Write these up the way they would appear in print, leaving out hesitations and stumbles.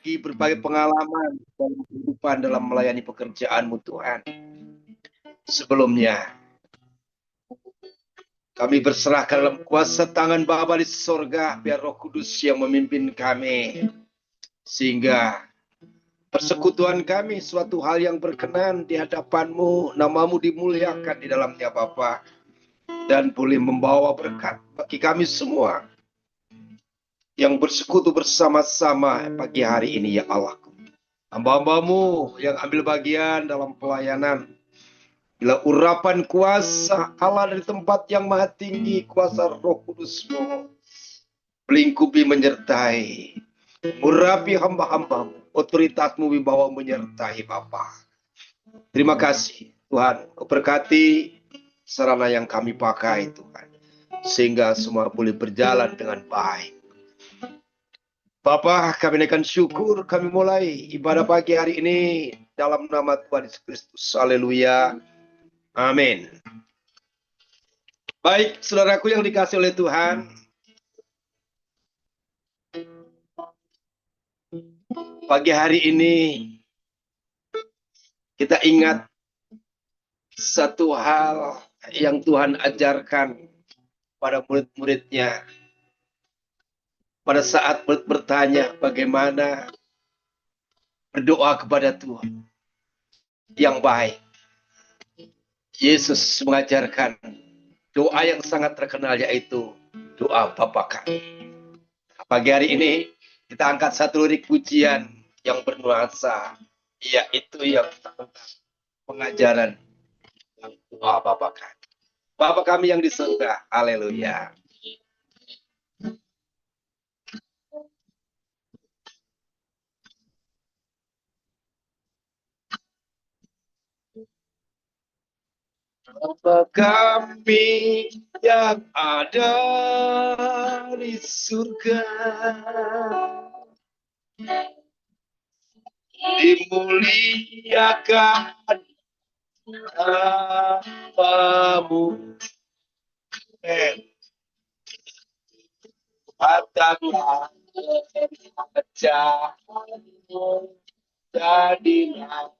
berbagai pengalaman dalam kehidupan dalam melayani pekerjaan-Mu Tuhan. Sebelumnya, kami berserahkan dalam kuasa tangan Bapa di sorga, biar Roh Kudus yang memimpin kami, sehingga persekutuan kami suatu hal yang berkenan di hadapan-Mu, nama-Mu dimuliakan di dalamnya Bapa, dan boleh membawa berkat bagi kami semua yang bersekutu bersama-sama pagi hari ini ya Allah. Hamba-Hamba-Mu yang ambil bagian dalam pelayanan, bila urapan kuasa Allah dari tempat yang maha tinggi, kuasa Roh Kudus-Mu melingkupi menyertai, urapi hamba-hamba-Mu, otoritas-Mu wibawa menyertai Bapa. Terima kasih Tuhan, Kau berkati sarana yang kami pakai Tuhan, sehingga semua boleh berjalan dengan baik. Bapa, kami naikkan syukur, kami mulai ibadah pagi hari ini dalam nama Tuhan Yesus Kristus. Haleluya. Amin. Baik, saudaraku yang dikasih oleh Tuhan, pagi hari ini kita ingat satu hal yang Tuhan ajarkan pada murid-muridnya. Pada saat bertanya bagaimana berdoa kepada Tuhan yang baik, Yesus mengajarkan doa yang sangat terkenal, yaitu doa Bapa Kami. Pagi hari ini kita angkat satu lirik pujian yang bernuansa, yaitu yang tentang pengajaran doa Bapa Kami. Bapa Kami yang di surga, haleluya. Bapa Kami yang ada di surga, dimuliakan namamu. Katakanlah kerjaanmu jadilah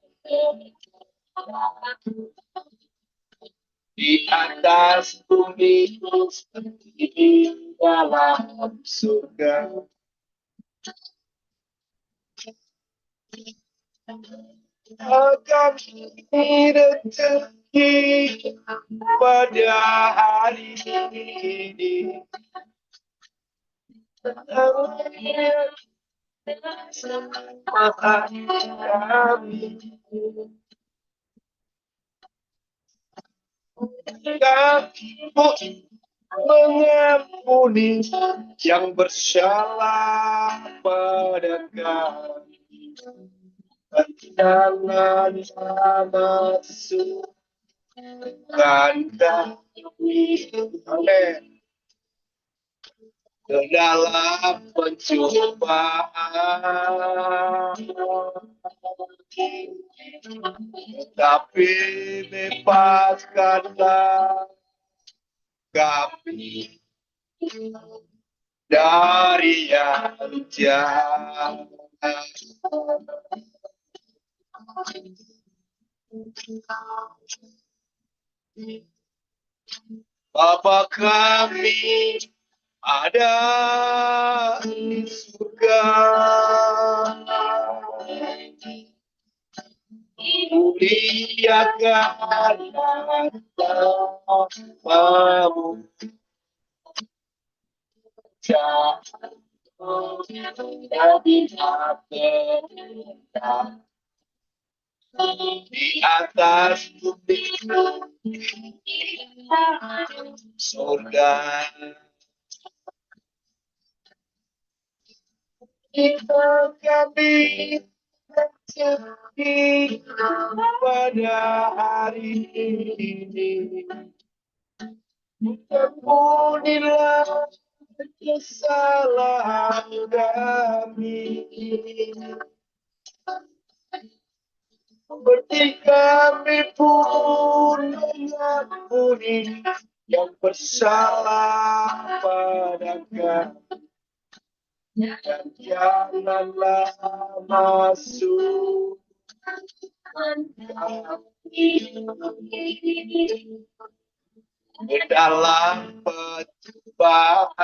di atas bumi seperti di dalam surga. Kami rezeki pada hari ini, maafkan kami. Kami mengampuni yang bersalah pada kami. Jangan masuk kami ke dalam pencobaan, tapi lepaskanlah kami dari yang jahat. Bapa Kami ada di surga, muliakan namamu. Di atas bumi surga, kita kami rezeki pada hari ini. Ampunilah kesalahan kami, seperti kami pun mengampuni yang bersalah pada kami. dan janganlah masuk ke dalam pencobaan,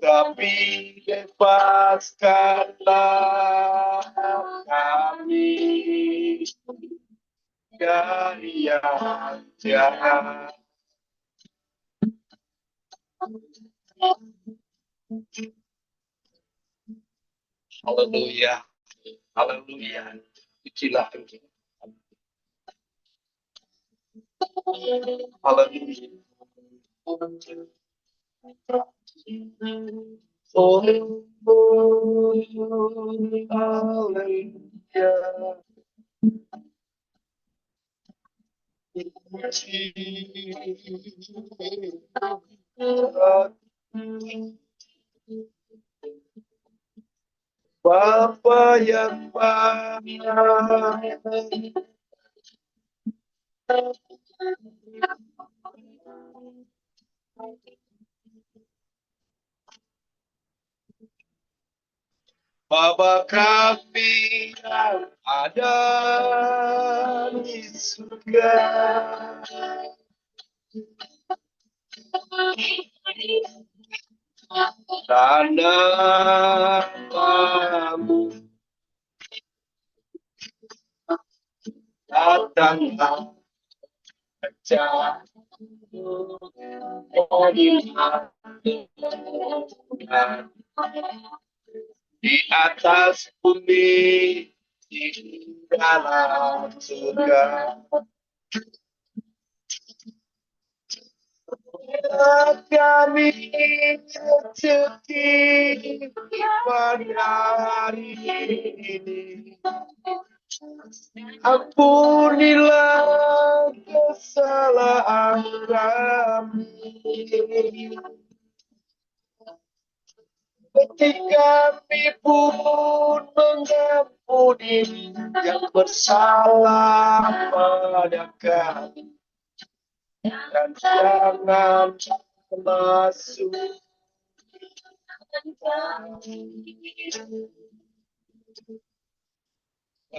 tapi bebaskanlah kami dari yang jahat. Haleluya, haleluya. Pujilah Tuhan. Haleluya. Oh, haleluya. Bapa yang baik, Bapa kami yang ada di surga, dan namamu datanglah kerajaan di atas bumi, di dalam surga. Kami sedih pada hari ini. Ampunilah kesalahan kami, ketika kami pun mengampuni yang bersalah pada kami, dan jangan masuk ke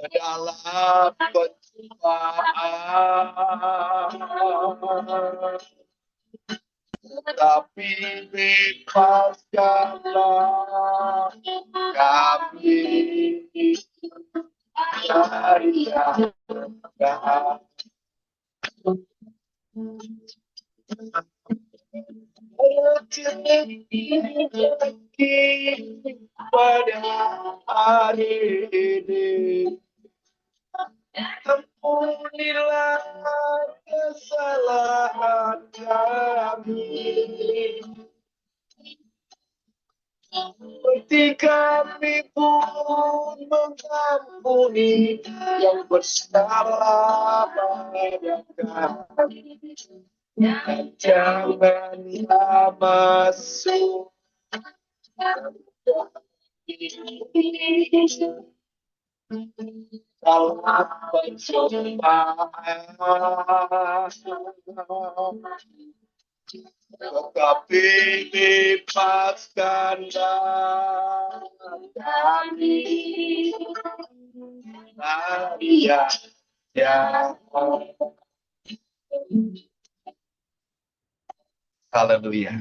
dalam pencobaan, tapi bebaskanlah kami dari yang jahat. Pada hari ini, ampunilah kesalahan kami, seperti kami pun mengampuni yang bersalah pada kami, dan janganlah masuk dalam pencobaan, tetapi bebaskanlah kami dari yang jahat. Haleluya.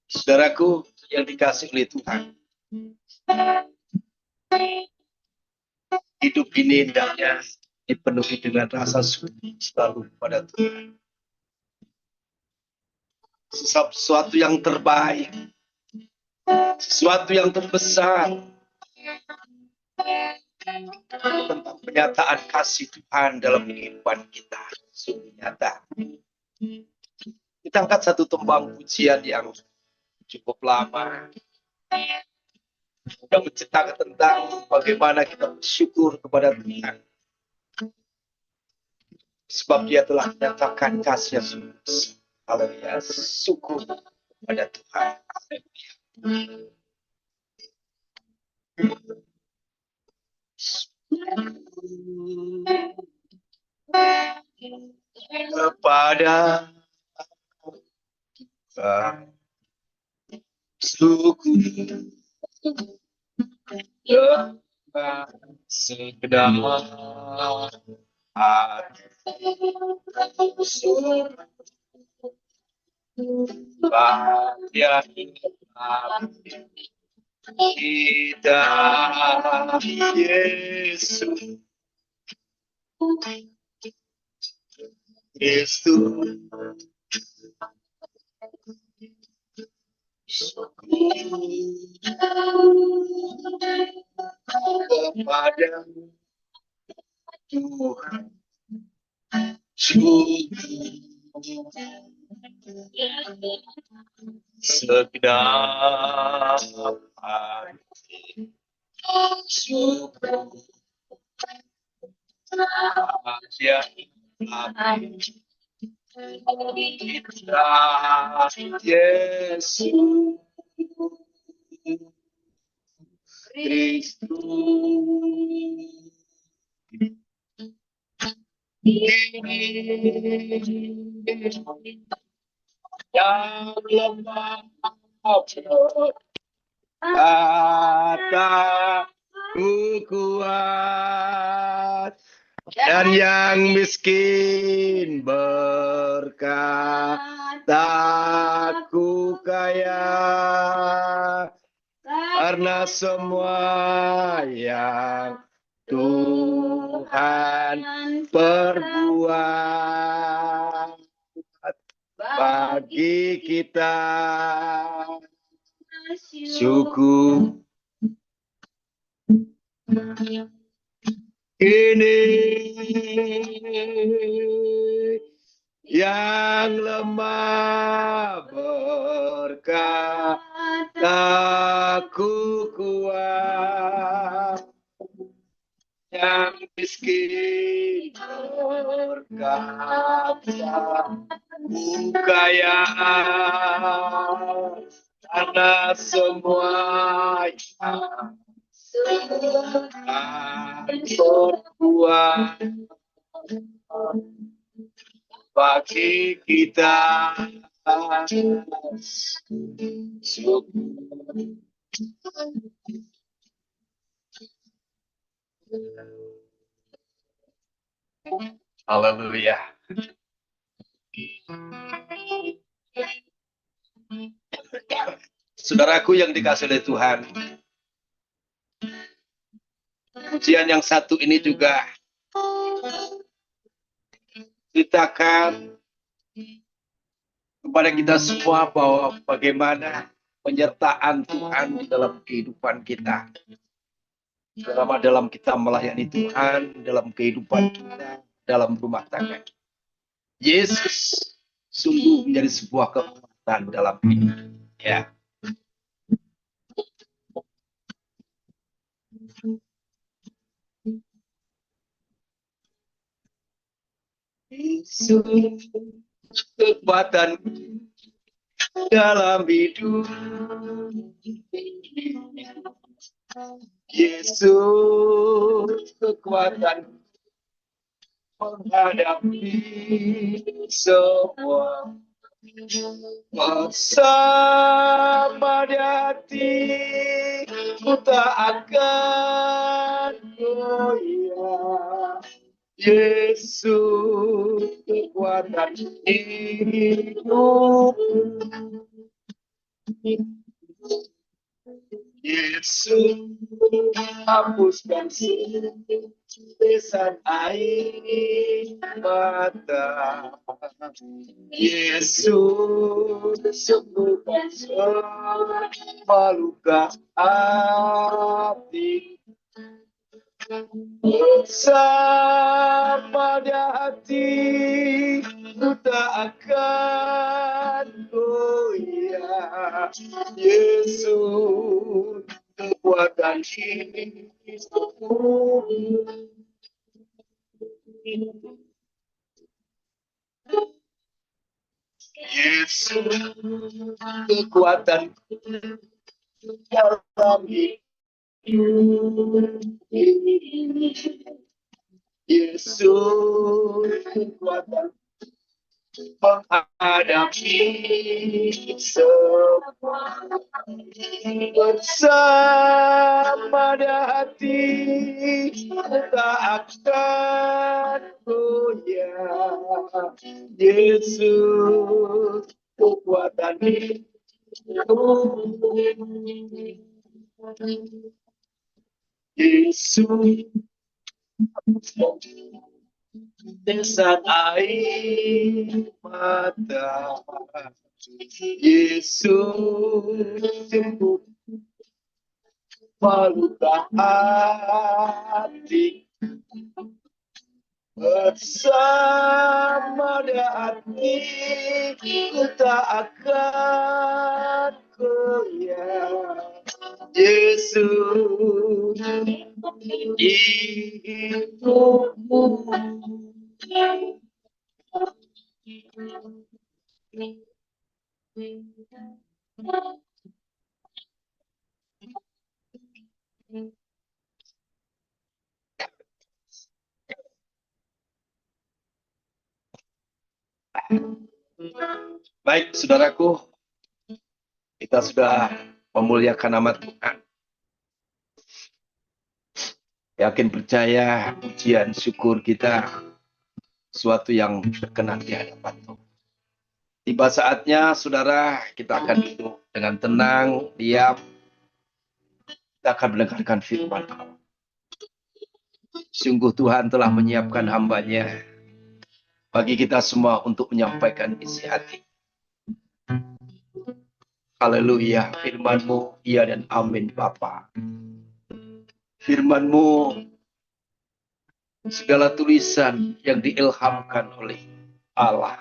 Saudaraku yang dikasih oleh Tuhan, hidup ini hendaknya dipenuhi dengan rasa syukur selalu pada Tuhan. Sesuatu yang terbaik, sesuatu yang terbesar, tentang penyataan kasih Tuhan dalam kehidupan kita sungguh nyata. Kita angkat satu tembang pujian yang cukup lama, yang menceritakan tentang bagaimana kita bersyukur kepada Tuhan, sebab Dia telah menyatakan kasih-Nya sungguh besar. Haleluya, syukur kepada Tuhan. Kepada suku sekedar bahagia kita Yesus Kristus kepada Tuhan segenap hati syukur bahagia kita Yesus Kristus yang lemah kataku kuat dan yang miskin berkataku kaya karena semua yang Tuhan perbuat bagi kita suku ini yang lemah berkataku kuat yang miskin berkata kaya karena semua yang berbuat bagi kita Haleluya. Saudaraku yang dikasihi oleh Tuhan, pujian yang satu ini juga ceritakan kepada kita semua bahwa bagaimana penyertaan Tuhan di dalam kehidupan kita, terutama dalam kita melayani Tuhan, dalam kehidupan kita, dalam rumah tangga. Yesus sungguh menjadi sebuah kekuatan dalam hidup. Ya. Yesus kekuatan dalam hidup. Yesus kekuatan menghadapi semua bersama di hati ku tak akan goyah. Yesus kekuatan hidup. Yesus hapuskan tetesan air mata. Yesus sembuhkan semua luka hati. Bersama di hati ku tak akan goyah. Yesus kekuatan hidupku. Yesus kekuatan dalam hidup. Yesus kekuatan menghadapi semua bersama hati, tak akan goyah. Yesus kekuatan itu, Yesus tetesan air mata, Yesus sembuh meluka hati, bersama hati ku tak akan goyah. Yesus hidupmu. Baik, saudaraku, kita sudah memuliakan nama Tuhan. Yakin percaya pujian syukur kita suatu yang berkenan di hadapan Tuhan. Tiba saatnya, saudara, kita akan duduk dengan tenang, diam. Kita akan mendengarkan firman Allah. Sungguh Tuhan telah menyiapkan hamba-Nya bagi kita semua untuk menyampaikan isi hati. Haleluya, firman-Mu iya dan amin Bapa. Firman-Mu segala tulisan yang diilhamkan oleh Allah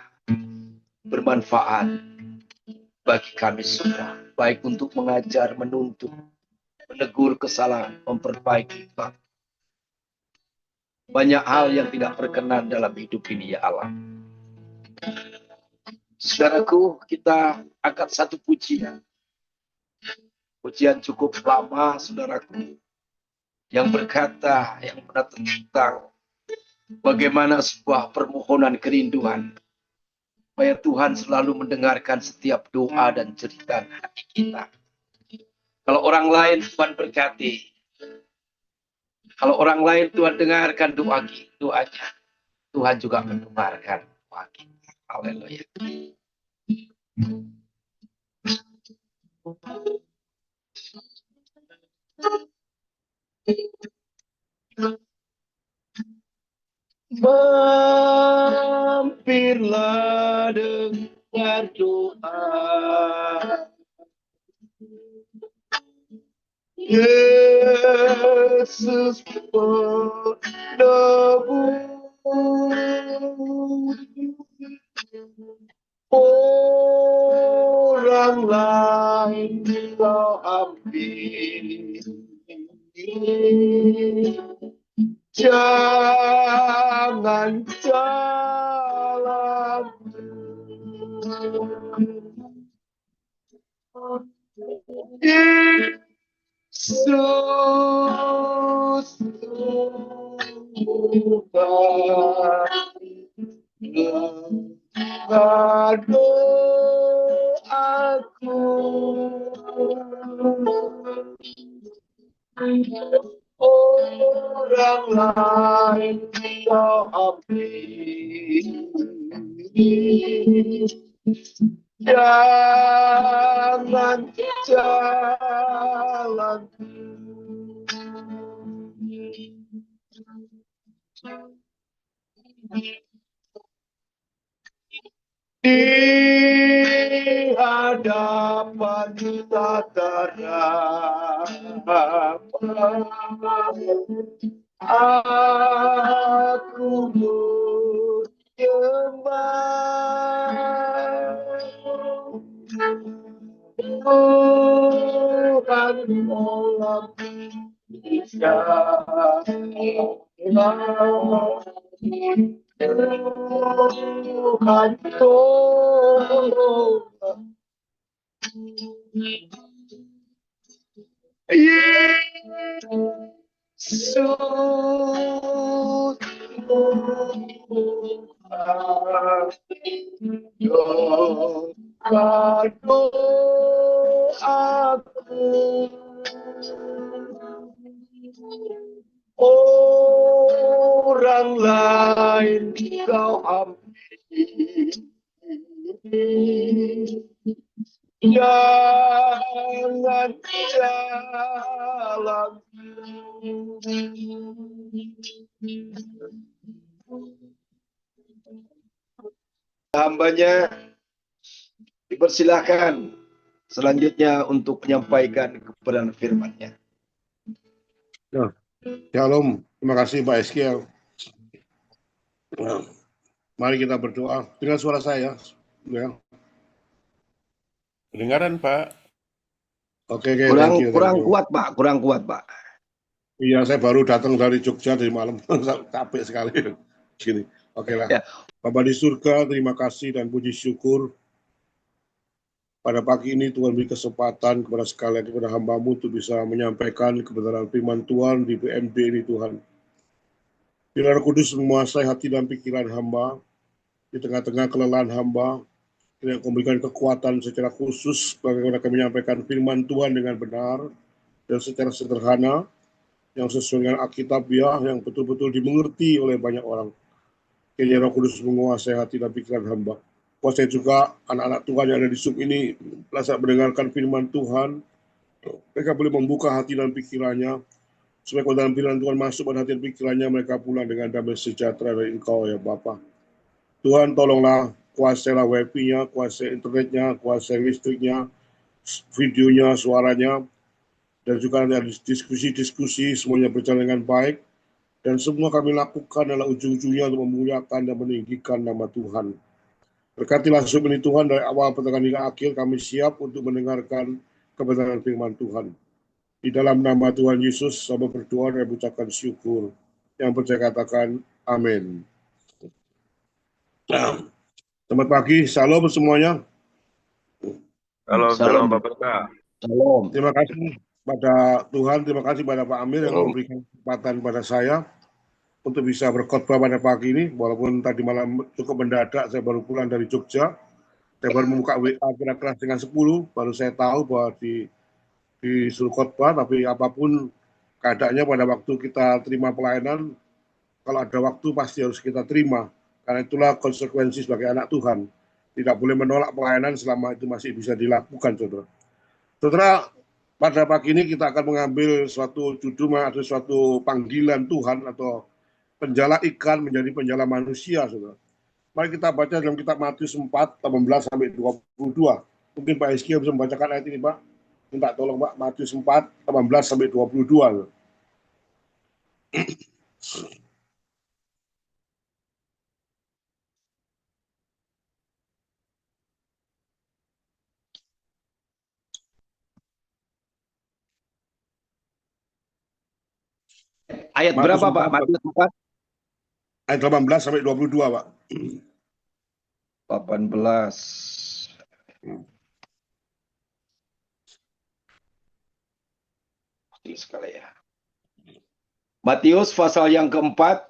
bermanfaat bagi kami semua, baik untuk mengajar, menuntut, menegur kesalahan, memperbaiki bab. Banyak hal yang tidak berkenan dalam hidup ini, ya Allah. Saudaraku, kita angkat satu pujian. Pujian cukup lama, saudaraku, yang berkata, yang tentang bagaimana sebuah permohonan kerinduan supaya Tuhan selalu mendengarkan setiap doa dan cerita hati kita. Kalau orang lain Tuhan berkati, kalau orang lain Tuhan dengarkan doanya, Tuhan juga mendengarkan doa kita. Haleluya. Mampirlah dengar doa, Yesus penebus. Orang lain kau ambil, jangan jalan. Yesus Tuhan doaku, orang lain kau ambil, jangan jalan. Di hadapan tataran aku menyembah, Tuhan molam Tuhan tolong, Yesus doaku, orang lain kau ambil, jangan jalan hambanya dipersilahkan selanjutnya untuk menyampaikan kebenaran firman-Nya. Ya, Shalom, terima kasih Pak Eskiel. Nah, mari kita berdoa dengan suara saya. Ya. Kedengaran, Pak? Oke, thank you. Kurang kuat, Pak. Iya, saya baru datang dari Jogja dari malam, capek sekali. Gini, oke lah. Ya. Bapa di surga, terima kasih dan puji syukur. Pada pagi ini Tuhan beri kesempatan kepada sekalian, kepada hamba-Mu untuk bisa menyampaikan kebenaran firman Tuhan di PMB ini Tuhan. Biar Roh Kudus menguasai hati dan pikiran hamba, di tengah-tengah kelelahan hamba, yang memberikan kekuatan secara khusus bagaimana kami menyampaikan firman Tuhan dengan benar dan secara sederhana, yang sesuai dengan Alkitabiah, yang betul-betul dimengerti oleh banyak orang. Kiranya Roh Kudus menguasai hati dan pikiran hamba. Kuasai juga anak-anak Tuhan yang ada di Zoom ini, saat mendengarkan firman Tuhan, mereka boleh membuka hati dan pikirannya, supaya kebenaran firman Tuhan masuk pada hati dan pikirannya, mereka pulang dengan damai sejahtera dari Engkau ya Bapa. Tuhan tolonglah, kuasailah wifi-nya, kuasai internetnya, kuasai listriknya, videonya, suaranya, dan juga ada diskusi-diskusi, semuanya berjalan dengan baik, dan semua kami lakukan adalah ujung-ujungnya untuk memuliakan dan meninggikan nama Tuhan. Berkatilah Zoom ini Tuhan, dari awal pertengahan hingga akhir kami siap untuk mendengarkan kebenaran firman Tuhan. Di dalam nama Tuhan Yesus, saya berdoa dan mengucapkan syukur. Yang percaya katakan amin. Selamat pagi, salam semuanya. Salam Bapak. Salam. Terima kasih pada Tuhan, terima kasih pada Pak Amir yang memberikan kesempatan pada saya untuk bisa berkhotbah pada pagi ini, walaupun tadi malam cukup mendadak, saya baru pulang dari Jogja, saya baru membuka WA kira-kira setengah 10, baru saya tahu bahwa disuruh khotbah, tapi apapun keadaannya pada waktu kita terima pelayanan, kalau ada waktu pasti harus kita terima, karena itulah konsekuensi sebagai anak Tuhan, tidak boleh menolak pelayanan selama itu masih bisa dilakukan, saudara. Saudara, pada pagi ini kita akan mengambil suatu judul atau suatu panggilan Tuhan atau penjala ikan menjadi penjala manusia, saudara. Mari kita baca dalam kitab Matius 4, 18 sampai 22. Mungkin Pak Eski bisa membacakan ayat ini, Pak. Minta tolong, Pak. Matius 4, 18 sampai 22. Ayat berapa, Pak? Matius 4? Ayat 18 sampai 22, Pak. 18. Sekali ya. Matius pasal yang keempat,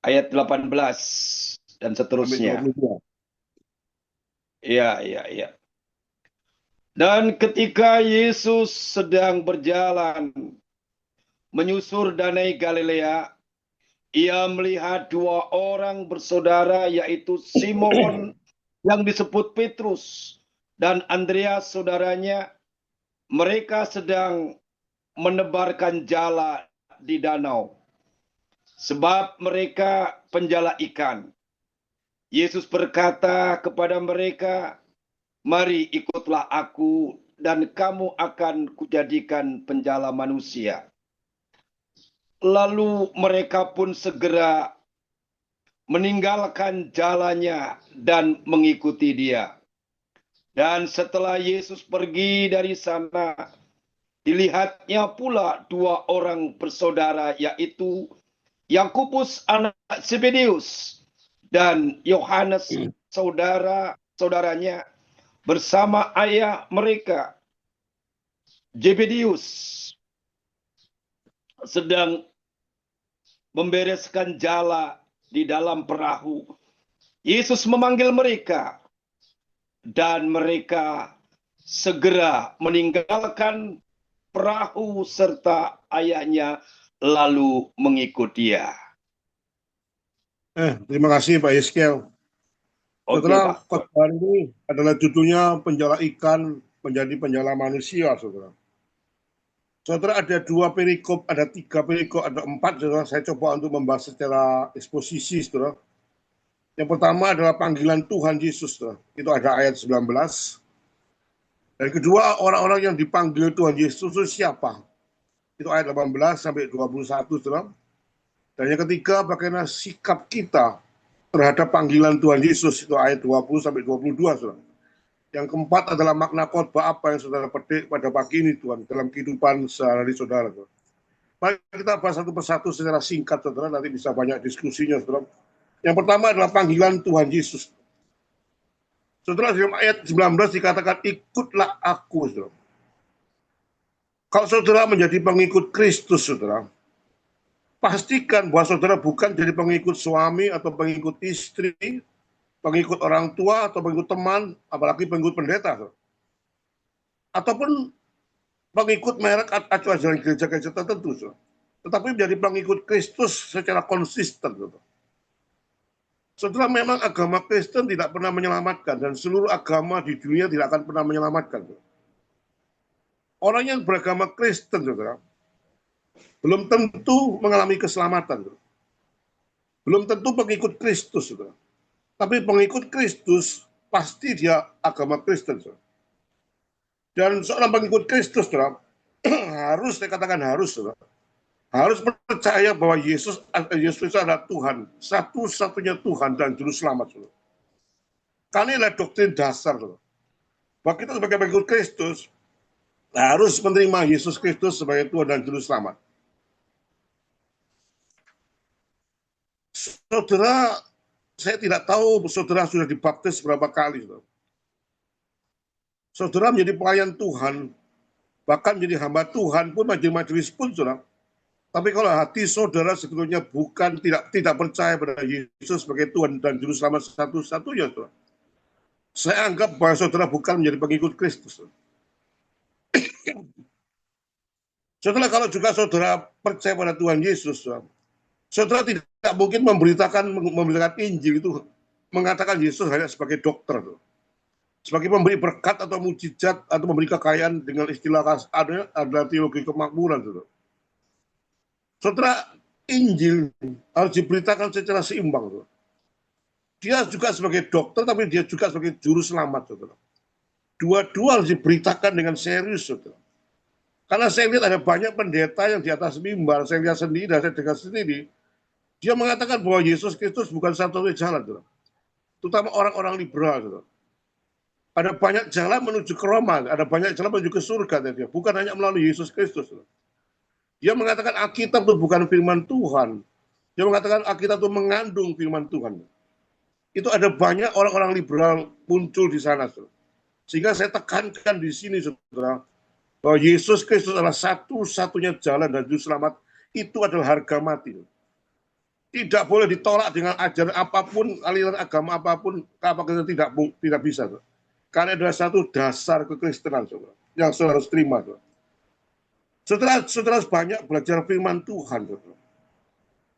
ayat 18 dan seterusnya. Iya. Dan ketika Yesus sedang berjalan menyusur danau Galilea, ia melihat dua orang bersaudara, yaitu Simon yang disebut Petrus dan Andreas saudaranya. Mereka sedang menebarkan jala di danau, sebab mereka penjala ikan. Yesus berkata kepada mereka, "Mari ikutlah aku, dan kamu akan kujadikan penjala manusia." Lalu mereka pun segera meninggalkan jalannya dan mengikuti dia. Dan setelah Yesus pergi dari sana, dilihatnya pula dua orang bersaudara, yaitu Yakobus anak Zebedeus dan Yohanes saudaranya bersama ayah mereka Zebedeus sedang membereskan jala di dalam perahu. Yesus memanggil mereka dan mereka segera meninggalkan perahu serta ayahnya lalu mengikut dia. Terima kasih Pak Yeskel. Oke, Saudara, Pak. khotbah ini adalah judulnya penjala ikan menjadi penjala manusia, saudara. Saudara, ada 2 perikop, ada 3 perikop, ada 4, saudara. Saya coba untuk membahas secara eksposisi, saudara. Yang pertama adalah panggilan Tuhan Yesus, saudara. Itu ada ayat 19. Dan kedua, orang-orang yang dipanggil Tuhan Yesus itu siapa? Itu ayat 18 sampai 21, saudara. Dan yang ketiga, bagaimana sikap kita terhadap panggilan Tuhan Yesus, itu ayat 20 sampai 22, saudara. Yang keempat adalah makna khotbah apa yang saudara petik pada pagi ini, Tuhan, dalam kehidupan sehari saudara. Mari kita bahas satu persatu secara singkat, saudara, nanti bisa banyak diskusinya, saudara. Yang pertama adalah panggilan Tuhan Yesus. Saudara, dalam ayat 19 dikatakan, ikutlah aku, saudara. Kalau saudara menjadi pengikut Kristus, saudara, pastikan bahwa saudara bukan jadi pengikut suami atau pengikut istri, pengikut orang tua atau pengikut teman, apalagi pengikut pendeta, saudara. Ataupun pengikut merek atau ajaran gereja-gereja tertentu, saudara. Tetapi menjadi pengikut Kristus secara konsisten, saudara. Saudara, memang agama Kristen tidak pernah menyelamatkan dan seluruh agama di dunia tidak akan pernah menyelamatkan, saudara. Orang yang beragama Kristen, saudara, belum tentu mengalami keselamatan, saudara. Belum tentu pengikut Kristus, saudara. Tapi pengikut Kristus pasti dia agama Kristen, saudara. Dan seorang pengikut Kristus, saudara, harus, saya katakan harus, saudara, harus percaya bahwa Yesus adalah Tuhan, satu-satunya Tuhan dan Juru Selamat, saudara. Karena inilah doktrin dasar, saudara. Bahwa kita sebagai pengikut Kristus harus menerima Yesus Kristus sebagai Tuhan dan Juru Selamat. Saudara, saya tidak tahu saudara sudah dibaptis berapa kali, saudara. Saudara menjadi pelayan Tuhan, bahkan menjadi hamba Tuhan pun, majelis pun, saudara. Tapi kalau hati saudara sebetulnya bukan tidak percaya pada Yesus sebagai Tuhan dan Juru Selamat satu-satunya, saudara, saya anggap bahwa saudara bukan menjadi pengikut Kristus. Saudara, kalau juga saudara percaya pada Tuhan Yesus, saudara tidak mungkin memberitakan Injil itu, mengatakan Yesus hanya sebagai dokter, sebagai pemberi berkat atau mujizat atau memberi kekayaan dengan istilah ada teologi kemakmuran, saudara. Saudara, Injil harus diberitakan secara seimbang, saudara. Dia juga sebagai dokter, tapi dia juga sebagai juru selamat, saudara. Dua-dua harus diberitakan dengan serius, saudara. Karena saya lihat ada banyak pendeta yang di atas mimbar, saya lihat sendiri dan saya dengar sendiri, dia mengatakan bahwa Yesus Kristus bukan satu-satunya jalan, saudara. Terutama orang-orang liberal, saudara. Ada banyak jalan menuju ke Roma, ada banyak jalan menuju ke surga, dia. Bukan hanya melalui Yesus Kristus. Dia mengatakan Alkitab itu bukan firman Tuhan. Dia mengatakan Alkitab itu mengandung firman Tuhan. Itu ada banyak orang-orang liberal muncul di sana, saudara. Sehingga saya tekankan di sini, saudara, bahwa Yesus Kristus adalah satu-satunya jalan dan juru selamat. Itu adalah harga mati. Tidak boleh ditolak dengan ajaran apapun, aliran agama apapun, apakah tidak bisa, saudara. Karena adalah satu dasar kekristenan, saudara, yang saudara harus terima, saudara. Saudara harus banyak belajar firman Tuhan, saudara.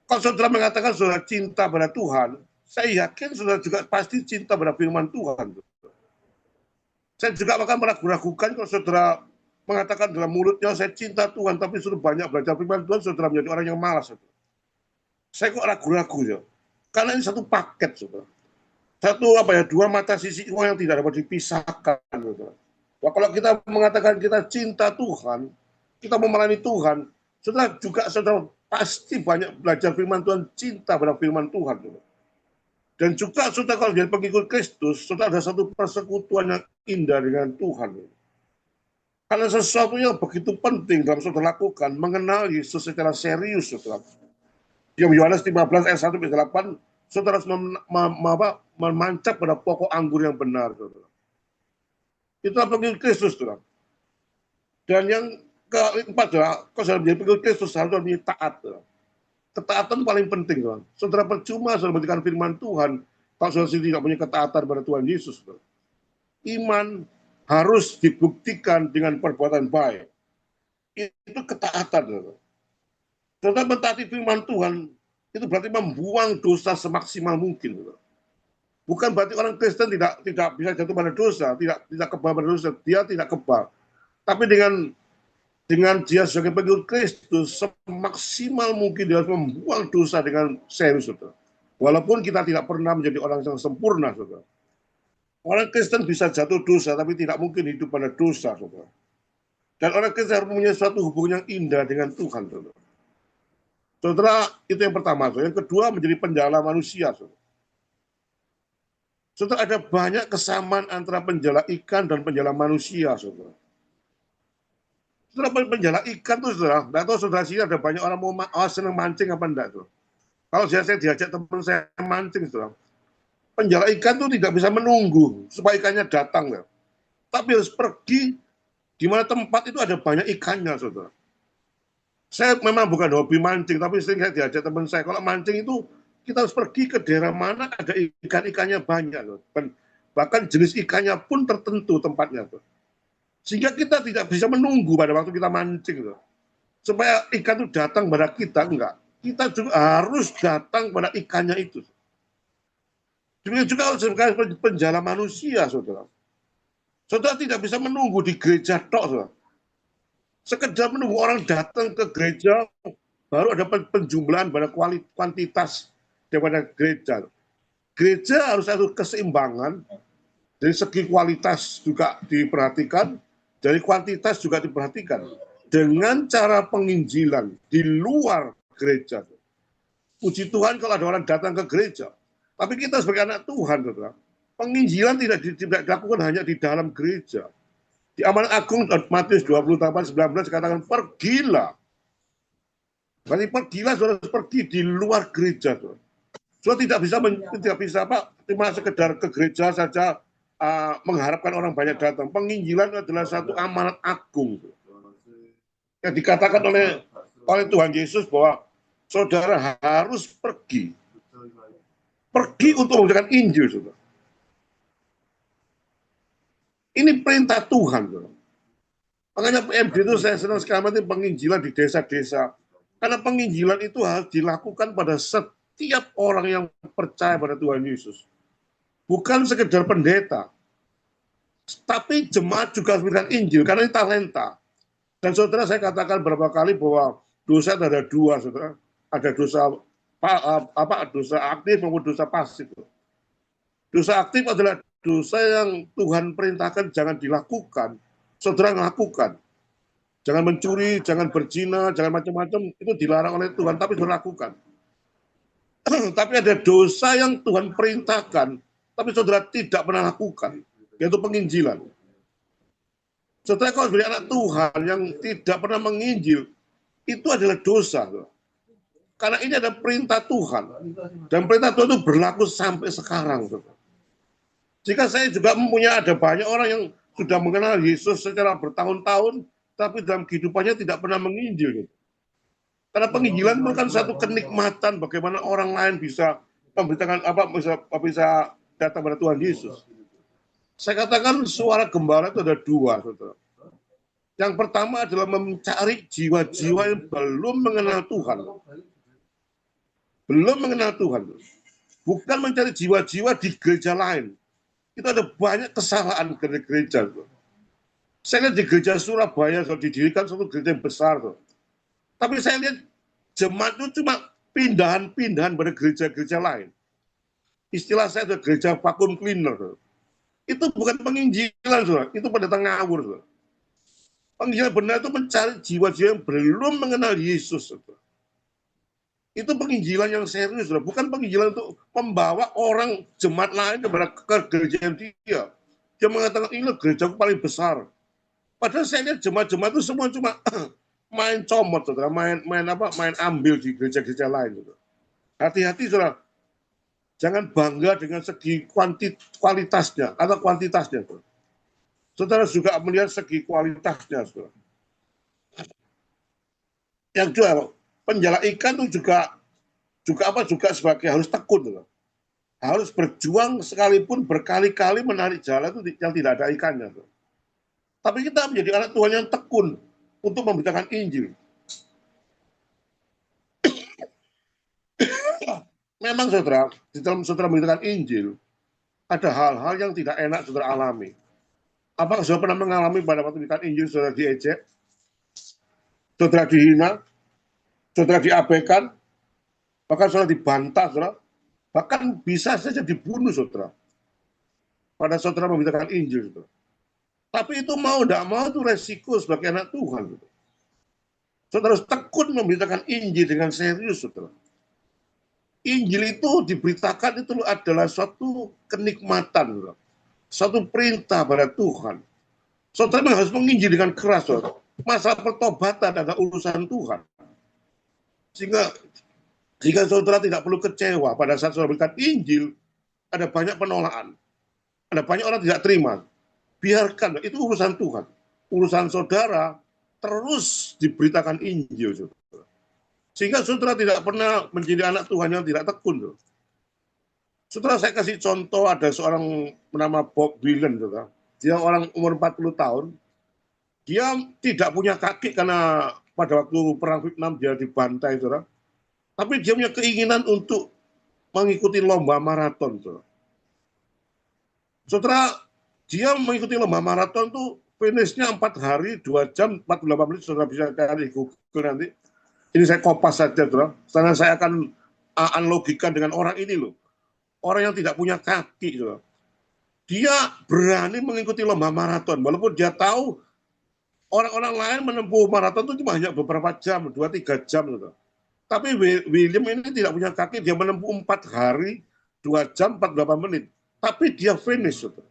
Kalau saudara mengatakan saudara cinta pada Tuhan, saya yakin saudara juga pasti cinta pada firman Tuhan, saudara. Saya juga akan meragukan kalau saudara mengatakan dalam mulutnya saya cinta Tuhan, tapi sudah banyak belajar firman Tuhan, saudara menjadi orang yang malas, saudara. Saya kok ragu-ragu, ya. Karena ini satu paket, saudara. Dua mata sisi uang yang tidak dapat dipisahkan, saudara. Nah, kalau kita mengatakan kita cinta Tuhan, kita memelayani Tuhan, saudara juga saudara pasti banyak belajar firman Tuhan, cinta pada firman Tuhan, saudara. Dan juga saudara kalau jadi pengikut Kristus, saudara ada satu persekutuan yang indah dengan Tuhan. Karena sesuatu yang begitu penting dalam saudara lakukan, mengenal Yesus secara serius, saudara. Yang Yohanes 15 ayat 1-8, saudara harus memancap pada pokok anggur yang benar, saudara. Itulah pengikut Kristus, saudara. Dan yang keempat, saudara, kalau saudara menjadi pengikut Kristus, saudara menjadi taat, saudara. ketaatan paling penting, saudara. Saudara percuma saudara memberikan firman Tuhan, kalau saudara tidak punya ketaatan pada Tuhan Yesus. Saudara. Iman harus dibuktikan dengan perbuatan baik. Itu ketaatan. Saudara. Saudara mentaati firman Tuhan, itu berarti membuang dosa semaksimal mungkin. Saudara. Bukan berarti orang Kristen tidak bisa jatuh pada dosa, tidak kebal pada dosa, dia tidak kebal. Tapi dengan dia sebagai pengikut Kristus, semaksimal mungkin dia harus membuang dosa dengan serius, saudara. Walaupun kita tidak pernah menjadi orang yang sempurna, saudara. Orang Kristen bisa jatuh dosa, tapi tidak mungkin hidup pada dosa, saudara. Dan orang Kristen harus mempunyai suatu hubungan yang indah dengan Tuhan, saudara. Saudara, itu yang pertama. Saudara. Yang kedua, menjadi penjala manusia, saudara. Saudara, ada banyak kesamaan antara penjala ikan dan penjala manusia, saudara. Saudara, penjala ikan tuh, saudara, nggak tahu saudara sini ada banyak orang mau senang mancing apa enggak, saudara. Kalau saya diajak teman saya mancing, saudara, penjala ikan tuh tidak bisa menunggu supaya ikannya datang, saudara. Tapi harus pergi di mana tempat itu ada banyak ikannya, saudara. Saya memang bukan hobi mancing, tapi sering saya diajak teman saya, kalau mancing itu kita harus pergi ke daerah mana ada ikan-ikannya banyak. Bahkan jenis ikannya pun tertentu tempatnya. Sehingga kita tidak bisa menunggu pada waktu kita mancing. Supaya ikan itu datang pada kita, enggak. Kita juga harus datang pada ikannya itu. Demikian juga sebagai penjala manusia, saudara. Saudara tidak bisa menunggu di gereja tok, saudara. Sekedar menunggu orang datang ke gereja, baru ada penjumlahan pada kuantitas daripada gereja. Gereja harus ada keseimbangan, dari segi kualitas juga diperhatikan, dari kuantitas juga diperhatikan. Dengan cara penginjilan di luar gereja. Puji Tuhan kalau ada orang datang ke gereja. Tapi kita sebagai anak Tuhan, saudara, penginjilan tidak dilakukan hanya di dalam gereja. Di Amanat Agung Matius 28:19 dikatakan pergilah. Berarti pergilah, saudara, pergi di luar gereja, saudara. Saudara tidak bisa cuma sekedar ke gereja saja mengharapkan orang banyak datang. Penginjilan adalah satu amanat agung yang dikatakan oleh Tuhan Yesus bahwa saudara harus pergi untuk memberitakan Injil, saudara. Ini perintah Tuhan, saudara. Makanya PMD itu saya senang sekali penginjilan di desa-desa, karena penginjilan itu harus dilakukan pada setiap orang yang percaya pada Tuhan Yesus. Bukan sekedar pendeta, tapi jemaat juga harus memberikan Injil, karena ini talenta. Dan saudara, saya katakan berapa kali bahwa dosa ada dua, saudara. Ada dosa dosa aktif maupun dosa pasif. Dosa aktif adalah dosa yang Tuhan perintahkan jangan dilakukan, saudara melakukan. Jangan mencuri, jangan berzina, jangan macam-macam, itu dilarang oleh Tuhan, tapi saudara lakukan. Tapi ada dosa yang Tuhan perintahkan, tapi saudara tidak pernah lakukan, yaitu penginjilan. Saudara, kalau sebagai anak Tuhan yang tidak pernah menginjil, itu adalah dosa. Karena ini ada perintah Tuhan. Dan perintah Tuhan itu berlaku sampai sekarang. Jika saya juga ada banyak orang yang sudah mengenal Yesus secara bertahun-tahun, tapi dalam kehidupannya tidak pernah menginjil. Karena penginjilan merupakan satu kenikmatan bagaimana orang lain bisa memberitakan bisa datang pada Tuhan Yesus. Saya katakan suara gembala itu ada dua, saudara. Yang pertama adalah mencari jiwa-jiwa yang belum mengenal Tuhan. Belum mengenal Tuhan. Bukan mencari jiwa-jiwa di gereja lain. Itu ada banyak kesalahan di gereja. Saya lihat di gereja Surabaya, didirikan satu gereja yang besar. Tapi saya lihat jemaat itu cuma pindahan-pindahan pada gereja-gereja lain. Istilah saya ada gereja vacuum cleaner. Itu bukan penginjilan, saudara. Itu pendatang ngawur, saudara. Penginjilan benar itu mencari jiwa-jiwa yang belum mengenal Yesus, saudara. Itu penginjilan yang serius, saudara. Bukan penginjilan untuk membawa orang jemaat lain ke gereja yang dia. Dia mengatakan, ini gerejaku paling besar. Padahal saya lihat jemaat-jemaat itu semua cuma main comot, saudara. Main ambil di gereja-gereja lain, saudara. Hati-hati, saudara. Jangan bangga dengan segi kualitasnya atau kuantitasnya. Saudara juga melihat segi kualitasnya. Saudara. Yang kedua, penjala ikan itu juga juga sebagai harus tekun, gitu. Harus berjuang sekalipun berkali-kali menarik jalan itu yang tidak ada ikannya. Gitu. Tapi kita menjadi anak Tuhan yang tekun untuk memberitakan Injil. Memang saudara, di dalam saudara memberitakan Injil, ada hal-hal yang tidak enak saudara alami. Apakah saudara pernah mengalami pada waktu memberitakan Injil saudara diejek, saudara dihina, saudara diabaikan, bahkan saudara dibantah, saudara, bahkan bisa saja dibunuh saudara. Pada saudara memberitakan Injil, saudara. Tapi itu mau tidak mau itu resiko sebagai anak Tuhan. Saudara. Saudara harus tekun memberitakan Injil dengan serius, saudara. Injil itu diberitakan itu adalah suatu kenikmatan, suatu perintah pada Tuhan. Saudara harus menginjil dengan keras, saudara. Masalah pertobatan adalah urusan Tuhan. Sehingga saudara tidak perlu kecewa pada saat saudara berikan Injil, ada banyak penolakan. Ada banyak orang tidak terima. Biarkan, itu urusan Tuhan. Urusan saudara terus diberitakan Injil, saudara. Sehingga saudara tidak pernah menjadi anak Tuhan yang tidak tekun. Saudara, saya kasih contoh, ada seorang bernama Bob Dylan, saudara. Dia orang umur 40 tahun. Dia tidak punya kaki karena pada waktu perang Vietnam dia dibantai, saudara. Tapi dia punya keinginan untuk mengikuti lomba maraton, saudara. Saudara, dia mengikuti lomba maraton itu finishnya 4 hari, 2 jam, 48 menit, saudara bisa cari di Google nanti. Ini saya kopas saja, saudara. Karena saya akan analogikan dengan orang ini loh. Orang yang tidak punya kaki, saudara. Dia berani mengikuti lomba maraton, walaupun dia tahu orang-orang lain menempuh maraton itu cuma hanya beberapa jam, 2-3 jam, saudara. Tapi William ini tidak punya kaki, dia menempuh 4 hari, 2 jam, 48 menit. Tapi dia finish, saudara.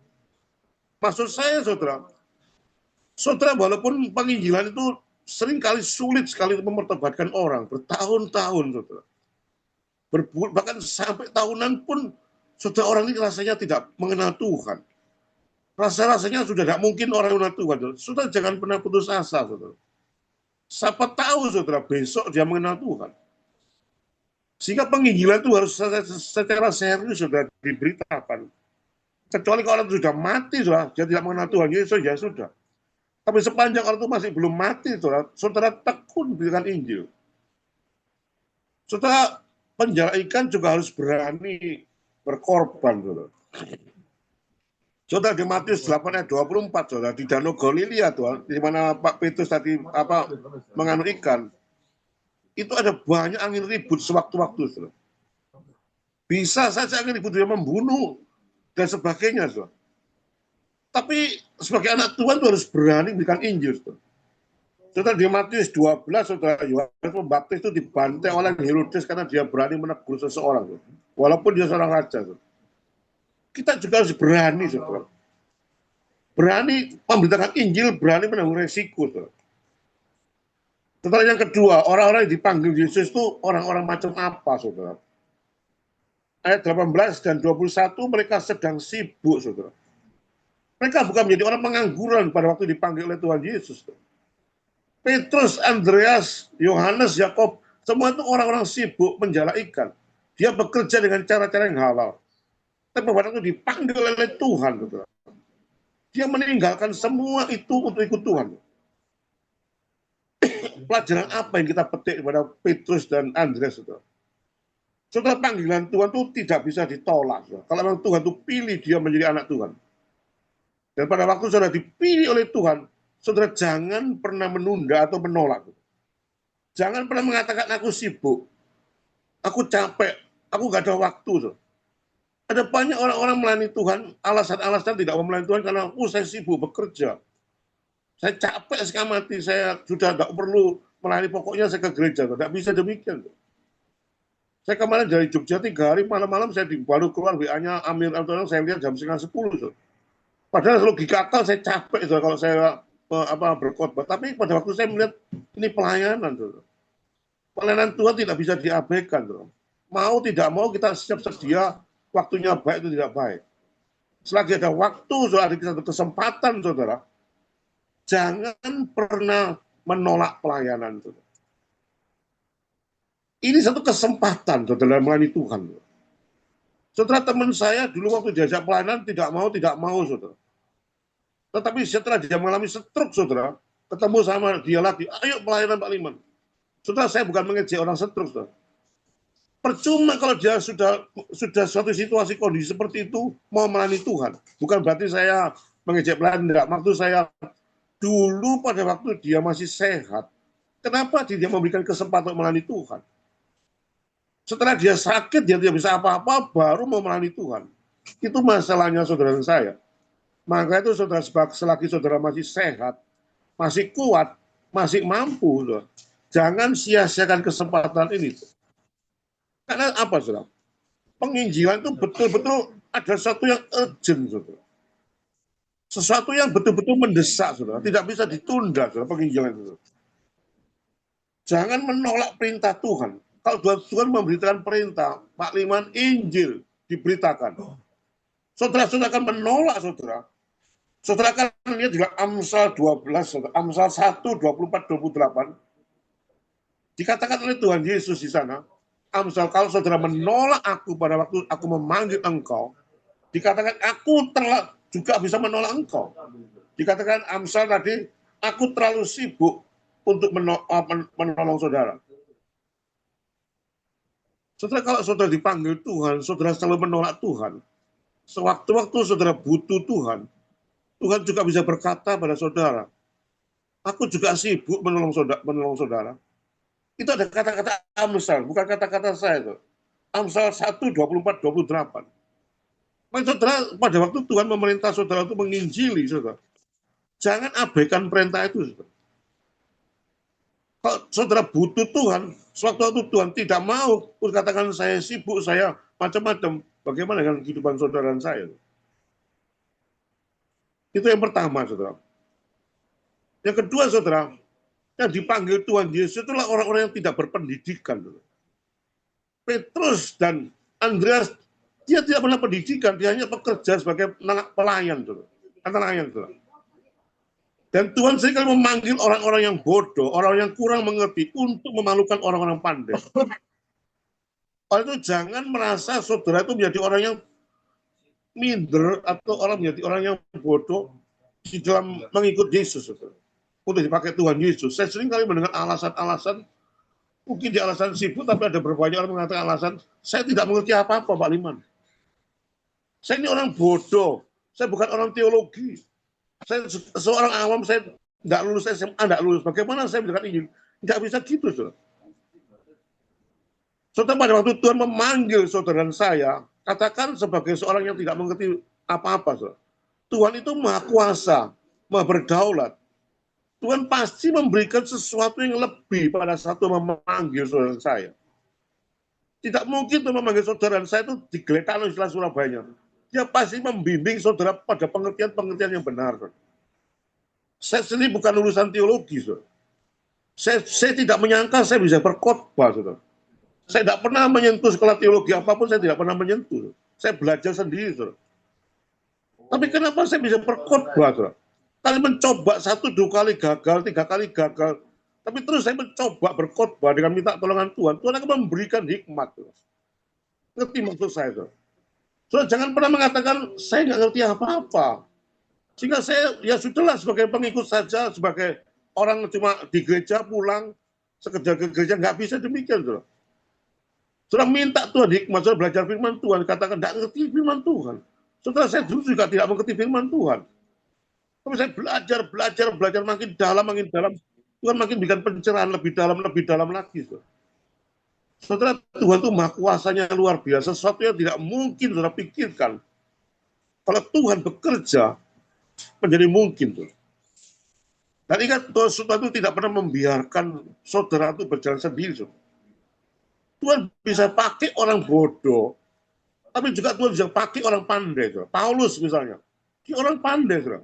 Maksud saya, saudara, walaupun penginjilan itu seringkali sulit sekali mempertobatkan orang, bertahun-tahun, saudara. Bahkan sampai tahunan pun, saudara, orang ini rasanya tidak mengenal Tuhan. Rasa-rasanya sudah tidak mungkin orang mengenal Tuhan. Saudara, jangan pernah putus asa, saudara. Siapa tahu, saudara, besok dia mengenal Tuhan. Sehingga penginjilan itu harus secara serius, saudara, diberitakan. Kecuali kalau orang itu sudah mati, saudara, dia tidak mengenal Tuhan Yesus, ya sudah. Tapi sepanjang orang itu masih belum mati, saudara tekun berikan Injil. Saudara, penjara ikan juga harus berani berkorban, saudara. Saudara, di Matius 8 ayat 24, saudara, di Danau Galilea, Tuhan, di mana Pak Petrus tadi menganu ikan, itu ada banyak angin ribut sewaktu-waktu, saudara. Bisa saja angin ribut dia membunuh dan sebagainya, saudara. Tapi sebagai anak Tuhan itu harus berani memberikan Injil. Saudara, di Matius 12, saudara, Yohanes Pembaptis itu dibantai oleh Herodes karena dia berani menegur seseorang. Walaupun dia seorang raja. Saudara. Kita juga harus berani, saudara. Berani memberitakan Injil, berani menanggung resiko. Saudara. Saudara, yang kedua, orang-orang yang dipanggil Yesus itu orang-orang macam apa, saudara? Ayat 18 dan 21, mereka sedang sibuk, saudara. Mereka bukan menjadi orang pengangguran pada waktu dipanggil oleh Tuhan Yesus. Petrus, Andreas, Yohanes, Yakob, semua itu orang-orang sibuk menjala ikan. Dia bekerja dengan cara-cara yang halal. Tapi pada waktu dipanggil oleh Tuhan, dia meninggalkan semua itu untuk ikut Tuhan. Pelajaran apa yang kita petik pada Petrus dan Andreas? Saudara, panggilan Tuhan itu tidak bisa ditolak. Kalau memang Tuhan itu pilih dia menjadi anak Tuhan. Dan pada waktu saudara dipilih oleh Tuhan, saudara jangan pernah menunda atau menolak. Jangan pernah mengatakan aku sibuk, aku capek, aku gak ada waktu. Saudara. Ada banyak orang-orang melayani Tuhan, alasan-alasan tidak mau melayani Tuhan karena saya sibuk bekerja. Saya capek sekali mati, saya sudah tidak perlu melayani, pokoknya saya ke gereja. Tidak bisa demikian. Saya kemarin dari Jogja 3 hari, malam-malam saya baru keluar WA-nya Amir Antonang, saya lihat jam 9:30. Saudara. Padahal logika akal saya capek saudara, kalau saya berkhotbah. Tapi pada waktu saya melihat ini pelayanan, saudara. Pelayanan Tuhan tidak bisa diabaikan. Saudara. Mau tidak mau kita siap sedia, waktunya baik itu tidak baik. Selagi ada waktu, saudara, ada kesempatan, saudara, jangan pernah menolak pelayanan. Saudara. Ini satu kesempatan, saudara, melayani Tuhan. Saudara, teman saya dulu waktu diajak pelayanan tidak mau, saudara. Tetapi setelah dia mengalami stroke, saudara, ketemu sama dia lagi, ayo pelayanan Pak Liman. Saudara, saya bukan mengejek orang stroke, saudara. Percuma kalau dia sudah suatu situasi kondisi seperti itu mau melayani Tuhan. Bukan berarti saya mengejek pelayanan, tidak. Maksud saya dulu pada waktu dia masih sehat, kenapa dia memberikan kesempatan melayani Tuhan? Setelah dia sakit, dia tidak bisa apa-apa, baru mau melayani Tuhan. Itu masalahnya saudara dan saya. Maka itu saudara, selagi saudara masih sehat, masih kuat, masih mampu, saudara, jangan sia-siakan kesempatan ini. Karena apa, saudara? Penginjilan itu betul-betul ada sesuatu yang urgent, saudara. Sesuatu yang betul-betul mendesak, saudara. Tidak bisa ditunda, saudara, penginjilan itu. Jangan menolak perintah Tuhan. Kalau Tuhan memberitakan perintah, Pak Liman, Injil diberitakan. Saudara-saudara akan menolak, saudara. Saudara akan lihat juga Amsal 12, saudara. Amsal 1, 24, 28. Dikatakan oleh Tuhan Yesus di sana, Amsal, kalau saudara menolak aku pada waktu aku memanggil engkau, dikatakan aku juga bisa menolak engkau. Dikatakan Amsal tadi, aku terlalu sibuk untuk menolong saudara. Saudara, kalau saudara dipanggil Tuhan, saudara selalu menolak Tuhan. Sewaktu-waktu saudara butuh Tuhan, Tuhan juga bisa berkata pada saudara, aku juga sibuk menolong saudara. Itu ada kata-kata Amsal, bukan kata-kata saya. Itu. Amsal 1, 24, 28. Maka saudara, pada waktu Tuhan memerintah saudara untuk menginjili, saudara, jangan abaikan perintah itu. Saudara. Kalau saudara butuh Tuhan, sewaktu-waktu Tuhan tidak mau, katakan saya sibuk, saya macam-macam, bagaimana dengan kehidupan saudara dan saya? Itu yang pertama, saudara. Yang kedua, saudara, yang dipanggil Tuhan Yesus itulah orang-orang yang tidak berpendidikan. Saudara. Petrus dan Andreas, dia tidak pernah pendidikan, dia hanya bekerja sebagai pelayan, saudara. Saudara. Dan Tuhan seringkali memanggil orang-orang yang bodoh, orang yang kurang mengerti untuk memalukan orang-orang pandai. Oleh itu jangan merasa saudara itu menjadi orang yang minder atau orang menjadi orang yang bodoh di dalam mengikut Yesus. Saudara. Untuk dipakai Tuhan Yesus. Saya sering kali mendengar alasan-alasan, mungkin di alasan sibuk, tapi ada berbanyak orang mengatakan alasan, saya tidak mengerti apa-apa, Pak Liman. Saya ini orang bodoh, saya bukan orang teologi. Saya seorang awam, saya tidak lulus SMA, tidak lulus. Bagaimana saya mendengar Injil? Tidak bisa gitu, saudara. Saudara, pada waktu Tuhan memanggil saudara dan saya, katakan sebagai seorang yang tidak mengerti apa-apa, saudara. Tuhan itu maha kuasa, maha berdaulat. Tuhan pasti memberikan sesuatu yang lebih pada satu memanggil saudara dan saya. Tidak mungkin Tuhan memanggil saudara dan saya itu digeletak oleh istilah Surabaya. Dia pasti membimbing saudara pada pengertian-pengertian yang benar. Saya sendiri bukan lulusan teologi, saudara. Saya tidak menyangka saya bisa berkhotbah, saudara. Saya tidak pernah menyentuh sekolah teologi apapun, saya tidak pernah menyentuh. Saya belajar sendiri, saudara. Tapi kenapa saya bisa berkhotbah, saudara? Kali mencoba 1, 2 kali gagal, 3 kali gagal. Tapi terus saya mencoba berkhotbah dengan minta tolongan Tuhan. Tuhan akan memberikan hikmat. Saudara. Ngerti maksud saya, saudara? Saudara jangan pernah mengatakan saya nggak ngerti apa-apa. Sehingga saya ya sudahlah sebagai pengikut saja, sebagai orang cuma di gereja pulang, sekedar ke gereja, nggak bisa demikian. Saudara. Saudara minta Tuhan hikmat, saudara belajar firman Tuhan, katakan nggak ngerti firman Tuhan. Saudara saya dulu juga tidak mengerti firman Tuhan. Tapi saya belajar makin dalam. Tuhan makin berikan pencerahan lebih dalam lagi. Saudara. Saudara, Tuhan itu maha kuasanya luar biasa, sesuatu yang tidak mungkin saudara pikirkan. Kalau Tuhan bekerja, menjadi mungkin. Saudara. Dan ingat, Tuhan itu tidak pernah membiarkan saudara itu berjalan sendiri. Saudara. Tuhan bisa pakai orang bodoh, tapi juga Tuhan bisa pakai orang pandai. Saudara. Paulus misalnya, dia orang pandai, saudara.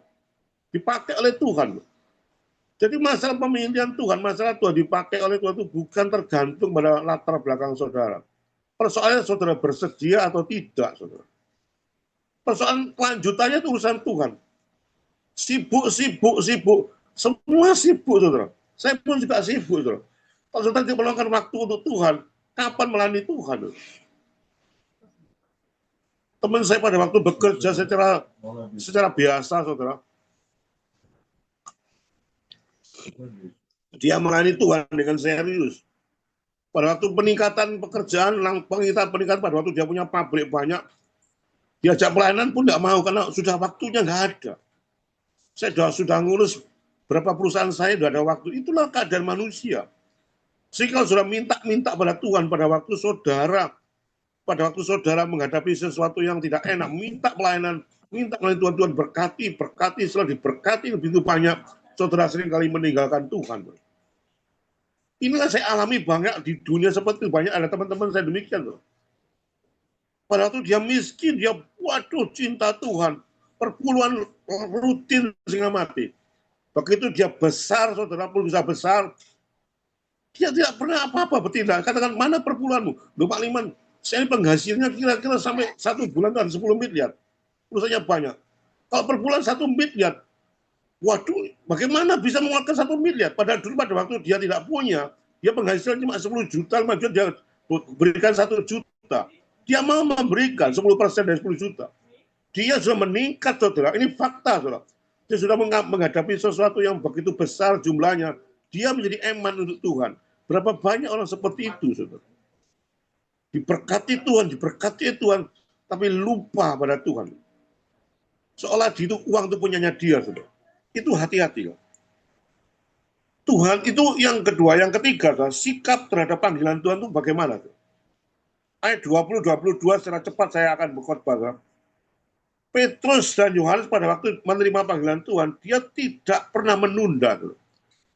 Dipakai oleh Tuhan. Jadi masalah pemilihan Tuhan, masalah Tuhan dipakai oleh Tuhan itu bukan tergantung pada latar belakang saudara. Persoalannya saudara bersedia atau tidak, saudara. Persoalan kelanjutannya itu urusan Tuhan. Sibuk. Semua sibuk, saudara. Saya pun juga sibuk, saudara. Kalau saudara tidak meluangkan waktu untuk Tuhan, Kapan melayani Tuhan? Teman saya pada waktu bekerja secara biasa, saudara, dia melayani Tuhan dengan serius. Pada waktu peningkatan pekerjaan, peningkatan pada waktu dia punya pabrik banyak, diajak pelayanan pun nggak mau karena sudah waktunya nggak ada. Saya sudah ngurus berapa perusahaan saya, sudah ada waktu. Itulah keadaan manusia. Sehingga sudah minta pada Tuhan pada waktu saudara menghadapi sesuatu yang tidak enak, minta pelayanan Tuhan berkati, setelah diberkati begitu banyak, saudara seringkali meninggalkan Tuhan. Inilah saya alami banyak di dunia seperti itu, banyak ada teman-teman saya demikian loh. Pada waktu dia miskin, dia waduh cinta Tuhan, perpuluhan rutin sehingga mati. Begitu dia besar, saudara pun bisa besar, dia tidak pernah apa-apa bertindak. Katakan, mana perpuluhanmu? Loh Pak Liman, saya penghasilnya kira-kira sampai 1 bulan kan 10 miliar. Perusahaannya banyak. Kalau per bulan 1 miliar, waduh, bagaimana bisa mengeluarkan 1 miliar? Padahal dulu pada waktu dia tidak punya, dia penghasilan cuma 10 juta, 5 juta, dia berikan 1 juta. Dia mau memberikan 10% dari 10 juta. Dia sudah meningkat, saudara. Ini fakta, saudara. Dia sudah menghadapi sesuatu yang begitu besar jumlahnya. Dia menjadi eman untuk Tuhan. Berapa banyak orang seperti itu, saudara. Diberkati Tuhan, tapi lupa pada Tuhan. Seolah itu uang itu punyanya dia, saudara. Itu hati-hati. Tuhan itu yang kedua, yang ketiga, sikap terhadap panggilan Tuhan itu bagaimana? Ayat 20-22 secara cepat saya akan berkhotbah. Petrus dan Yohanes pada waktu menerima panggilan Tuhan, dia tidak pernah menunda.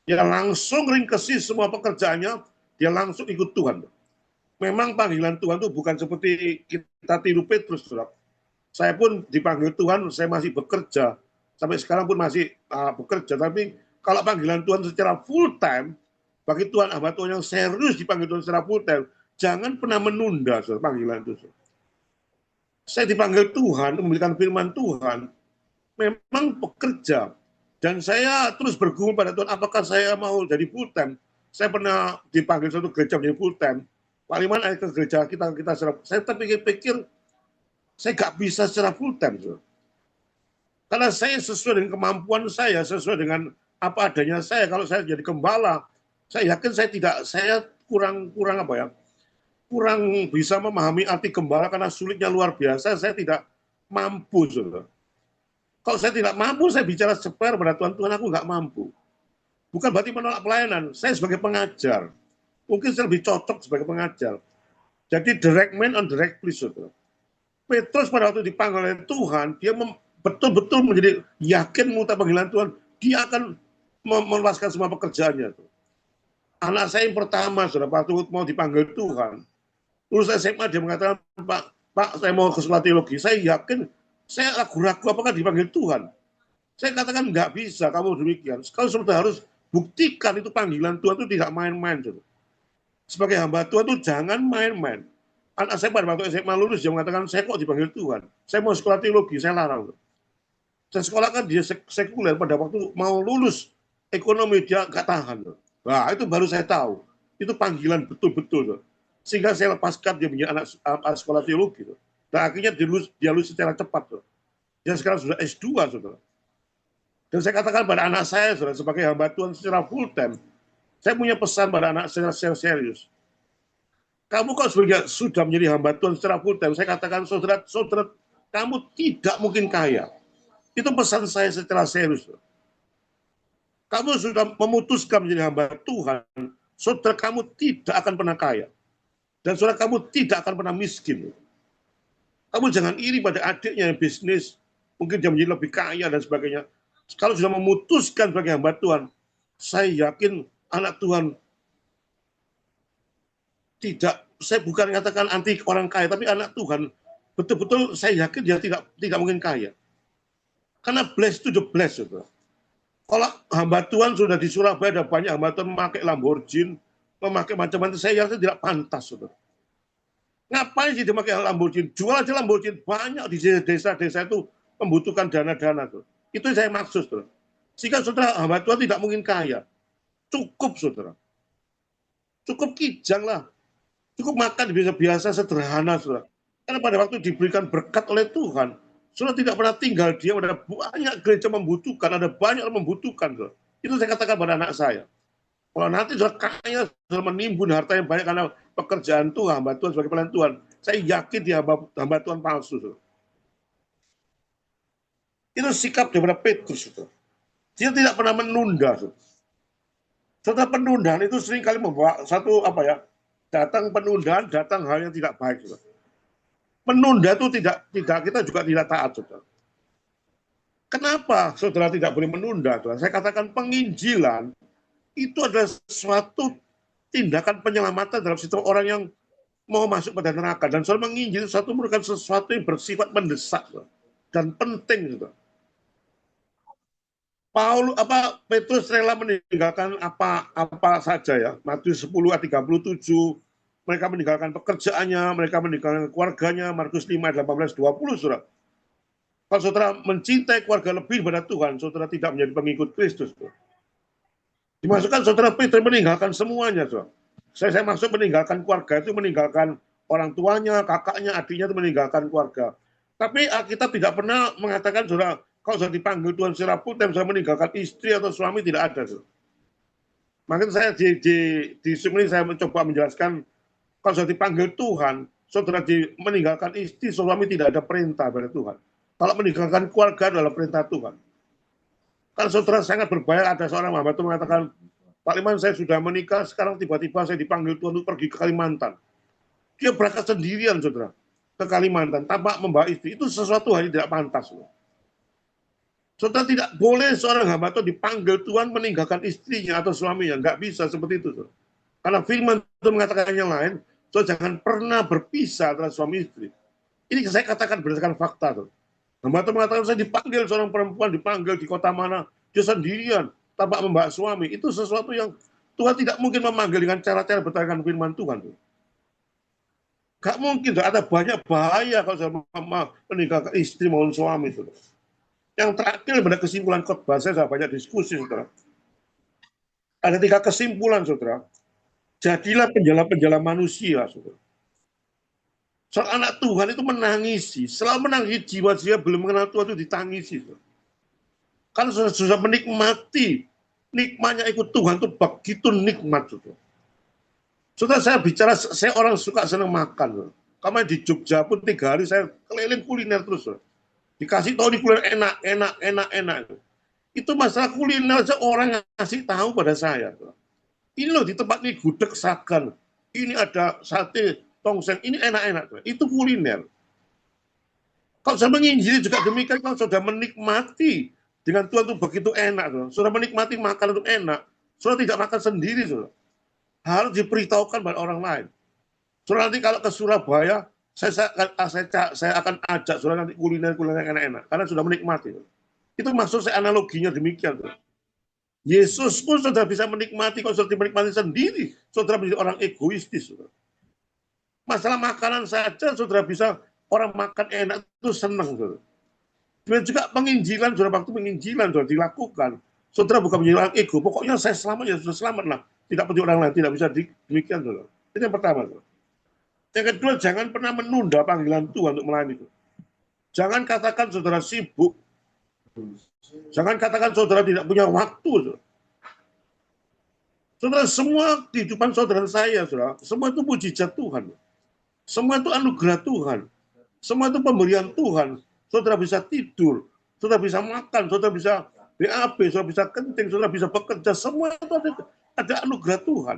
Dia langsung ringkesi semua pekerjaannya, dia langsung ikut Tuhan. Memang panggilan Tuhan itu bukan seperti kita tiru Petrus, saudara. Saya pun dipanggil Tuhan, saya masih bekerja. Sampai sekarang pun masih bekerja. Tapi kalau panggilan Tuhan secara full time, bagi Tuhan, hamba Tuhan yang serius dipanggil Tuhan secara full time, jangan pernah menunda panggilan itu. Saya dipanggil Tuhan, memberikan firman Tuhan, memang bekerja. Dan saya terus bergumul pada Tuhan, apakah saya mau jadi full time? Saya pernah dipanggil satu gereja menjadi full time. Pak Liman, ke gereja kita saya terpikir, saya nggak bisa secara full time. Karena saya sesuai dengan kemampuan saya, sesuai dengan apa adanya saya. Kalau saya jadi gembala, saya yakin saya kurang bisa memahami arti gembala karena sulitnya luar biasa. Saya tidak mampu, saudara. Kalau saya tidak mampu, saya bicara seper pada Tuhan, aku nggak mampu. Bukan berarti menolak pelayanan. Saya sebagai pengajar, mungkin saya lebih cocok sebagai pengajar. Jadi direct man on direct place, saudara. Petrus pada waktu dipanggil oleh Tuhan, dia betul-betul menjadi yakin minta panggilan Tuhan, dia akan melepaskan semua pekerjaannya. Anak saya yang pertama, saudara, waktu mau dipanggil Tuhan, lulus SMA dia mengatakan, Pak, saya mau ke sekolah teologi. Saya yakin, saya ragu-ragu apakah dipanggil Tuhan. Saya katakan nggak bisa, kamu demikian. Kalau saudara harus buktikan itu panggilan Tuhan itu tidak main-main. Saudara. Sebagai hamba Tuhan itu jangan main-main. Anak saya pada waktu SMA lulus, dia mengatakan, saya kok dipanggil Tuhan. Saya mau sekolah teologi, saya larang. Saya sekolah kan dia sekuler, pada waktu mau lulus, ekonomi dia nggak tahan. Nah, itu baru saya tahu. Itu panggilan betul-betul. Sehingga saya lepaskan dia menjadi anak sekolah teologi. Dan akhirnya dia lulus secara cepat. Dia sekarang sudah S2, saudara. Dan saya katakan pada anak saya, saudara, sebagai hamba Tuhan secara full time, saya punya pesan pada anak secara serius. Kamu kalau sudah menjadi hamba Tuhan secara full time, saya katakan, saudara, kamu tidak mungkin kaya. Itu pesan saya secara serius. Kamu sudah memutuskan menjadi hamba Tuhan, saudara kamu tidak akan pernah kaya. Dan saudara kamu tidak akan pernah miskin. Kamu jangan iri pada adiknya yang bisnis, mungkin dia menjadi lebih kaya dan sebagainya. Kalau sudah memutuskan sebagai hamba Tuhan, saya yakin anak Tuhan tidak, saya bukan katakan anti orang kaya, tapi anak Tuhan betul-betul saya yakin dia tidak mungkin kaya. Karena blessed to the blessed. Saudara. Kalau hamba Tuhan sudah di Surabaya, ada banyak hamba Tuhan memakai Lamborghini, memakai macam-macam, saya yakin tidak pantas. Saudara. Ngapain sih dia memakai Lamborghini? Jual aja Lamborghini, banyak di desa-desa itu membutuhkan dana-dana. Itu yang saya maksud. Saudara. Sehingga saudara, hamba Tuhan tidak mungkin kaya. Cukup, saudara. Cukup kijang lah. Cukup makan biasa-biasa, sederhana, saudara. Karena pada waktu diberikan berkat oleh Tuhan, saudara tidak pernah tinggal diam, ada banyak gereja membutuhkan, ada banyak orang membutuhkan. Saudara. Itu saya katakan pada anak saya. Kalau nanti sudah kaya, sudah menimbun harta yang banyak karena pekerjaan Tuhan, hamba Tuhan sebagai pelayan Tuhan, saya yakin dia hamba Tuhan palsu. Saudara. Itu sikap daripada Petrus. Saudara. Dia tidak pernah menunda. Saudara. Setelah penundaan itu sering kali membawa satu datang penundaan, datang hal yang tidak baik. Saudara. Menunda itu tidak kita juga tidak taat, saudara. Kenapa saudara tidak boleh menunda? Saudara? Saya katakan penginjilan itu adalah suatu tindakan penyelamatan dalam situ orang yang mau masuk pada neraka, dan saudara menginjil itu merupakan sesuatu yang bersifat mendesak, saudara, dan penting, saudara. Petrus rela meninggalkan apa saja ya. Matius 10 ayat 37, mereka meninggalkan pekerjaannya, mereka meninggalkan keluarganya. Markus 5 ayat 18-20, saudara. Kalau saudara mencintai keluarga lebih daripada Tuhan, saudara tidak menjadi pengikut Kristus. Saudara. Dimasukkan saudara Petrus meninggalkan semuanya, saudara. Saya maksud meninggalkan keluarga itu meninggalkan orang tuanya, kakaknya, adiknya itu meninggalkan keluarga. Tapi kita tidak pernah mengatakan, saudara, kalau sudah dipanggil Tuhan secara full-time, saya meninggalkan istri atau suami, tidak ada. Saudara. Makanya saya di sini saya mencoba menjelaskan, kalau sudah dipanggil Tuhan, saudara meninggalkan istri, suami, tidak ada perintah dari Tuhan. Kalau meninggalkan keluarga adalah perintah Tuhan. Kan saudara sangat berbahaya, ada seorang hamba Tuhan mengatakan, Pak Liman, saya sudah menikah, sekarang tiba-tiba saya dipanggil Tuhan untuk pergi ke Kalimantan. Dia berangkat sendirian, saudara, ke Kalimantan, tanpa membawa istri. Itu sesuatu hal yang tidak pantas. Saudara tidak boleh seorang hamba Tuhan dipanggil Tuhan meninggalkan istrinya atau suaminya. Nggak bisa seperti itu. Saudara. Karena firman Tuhan mengatakan yang lain, saudara jangan pernah berpisah antara suami istri. Ini saya katakan berdasarkan fakta. Saudara. Hamba Tuhan mengatakan saya dipanggil seorang perempuan, dipanggil di kota mana, dia sendirian, tanpa membawa suami. Itu sesuatu yang Tuhan tidak mungkin memanggil dengan cara-cara berdasarkan firman Tuhan. Gak mungkin, ada banyak bahaya kalau saya meninggalkan istri maupun suami. Saudara. Yang terakhir pada kesimpulan khotbah saya banyak diskusi, saudara. Ada 3 kesimpulan, saudara. Jadilah penjala-penjala manusia, saudara. Soal anak Tuhan itu menangisi, selalu menangisi jiwa dia belum mengenal Tuhan itu ditangisi. Kan sudah menikmati, nikmatnya ikut Tuhan itu begitu nikmat. Saudara, saya bicara, saya orang suka senang makan. Kemarin di Jogja pun 3 hari saya keliling kuliner terus. Dikasih tahu di kuliner enak. Itu masalah kuliner aja orang ngasih tahu pada saya. Ini loh di tempat ini gudeg Sagan, ini ada sate tongseng, ini enak-enak. Itu kuliner. Kalau sudah menginjili juga demikian, kalau sudah menikmati dengan Tuhan itu begitu enak. Sudah menikmati makan itu enak. Sudah tidak makan sendiri. Saudara. Harus diberitahukan pada orang lain. Saudara nanti kalau ke Surabaya, saya akan ajak saudara nanti kuliner yang enak-enak. Karena sudah menikmati. Itu maksud saya analoginya demikian. Saudara. Yesus pun sudah bisa menikmati, kalau sudah menikmati sendiri, saudara menjadi orang egoistis. Saudara. Masalah makanan saja, saudara bisa orang makan enak itu senang. Saudara. Dan juga penginjilan, saudara, waktu penginjilan saudara dilakukan, saudara bukan menjadi orang ego, pokoknya saya selamat, ya sudah selamat lah. Tidak penting orang lain, tidak bisa demikian. Saudara. Itu yang pertama. Saudara. Yang kedua, jangan pernah menunda panggilan Tuhan untuk melayani itu. Jangan katakan saudara sibuk. Jangan katakan saudara tidak punya waktu. Saudara. Saudara, semua kehidupan saudara saya, saudara, semua itu mujizat Tuhan. Semua itu anugerah Tuhan. Semua itu pemberian Tuhan. Saudara bisa tidur, saudara bisa makan, saudara bisa BAB, saudara bisa kencing, saudara bisa bekerja. Semua itu ada anugerah Tuhan.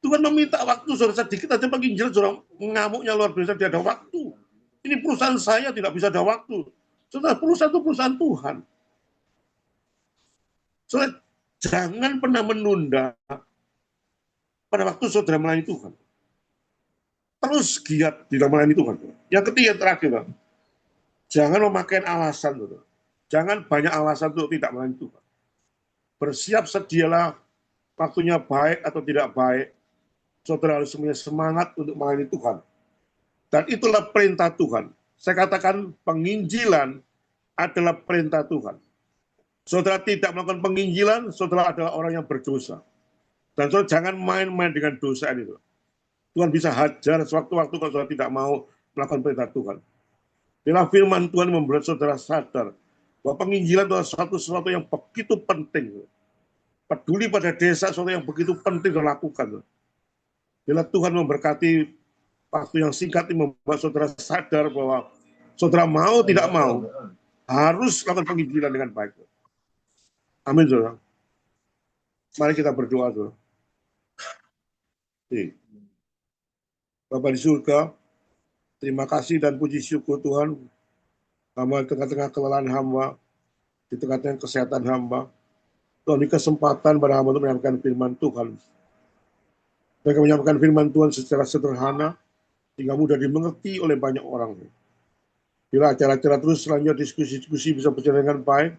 Tuhan meminta waktu, saudara, sedikit aja penginjilan, saudara, ngamuknya luar biasa, dia ada waktu. Ini perusahaan saya tidak bisa ada waktu. Saudara, perusahaan itu perusahaan Tuhan. Saudara, jangan pernah menunda pada waktu saudara melayani Tuhan. Terus giat di dalam melayani Tuhan. Yang ketiga, terakhir, jangan memakai alasan. Saudara. Jangan banyak alasan untuk tidak melayani Tuhan. Bersiap sedialah waktunya baik atau tidak baik. Saudara harus punya semangat untuk melayani Tuhan. Dan itulah perintah Tuhan. Saya katakan penginjilan adalah perintah Tuhan. Saudara tidak melakukan penginjilan, saudara adalah orang yang berdosa. Dan saudara jangan main-main dengan dosa ini. Tuhan bisa hajar sewaktu-waktu kalau saudara tidak mau melakukan perintah Tuhan. Bila firman Tuhan membuat saudara sadar bahwa penginjilan adalah sesuatu yang begitu penting. Peduli pada desa, sesuatu yang begitu penting dilakukan. Bila Tuhan memberkati waktu yang singkat ini membuat saudara sadar bahwa saudara mau tidak mau harus melakukan penginjilan dengan baik. Amin, saudara. Mari kita berdoa, saudara. Bapa di surga, terima kasih dan puji syukur Tuhan, hamba di tengah-tengah kelelahan hamba, di tengah-tengah kesehatan hamba, Tuhan beri kesempatan pada hamba untuk menyampaikan firman Tuhan. Mereka menyampaikan firman Tuhan secara sederhana, sehingga mudah dimengerti oleh banyak orang. Bila acara-acara terus selanjutnya diskusi-diskusi bisa berjalan dengan baik,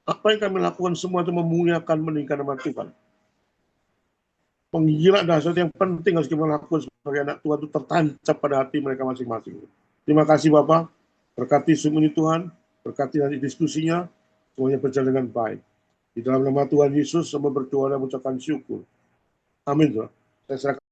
apa yang kami lakukan semua itu memuliakan meninggikan nama Tuhan. Penginjilan adalah sesuatu yang penting harus kita lakukan sebagai anak Tuhan itu tertancap pada hati mereka masing-masing. Terima kasih Bapak, berkati semua ini Tuhan, berkati nanti diskusinya, semuanya berjalan dengan baik. Di dalam nama Tuhan Yesus, semua berdoa dan mengucapkan syukur. Amin. Saya serahkan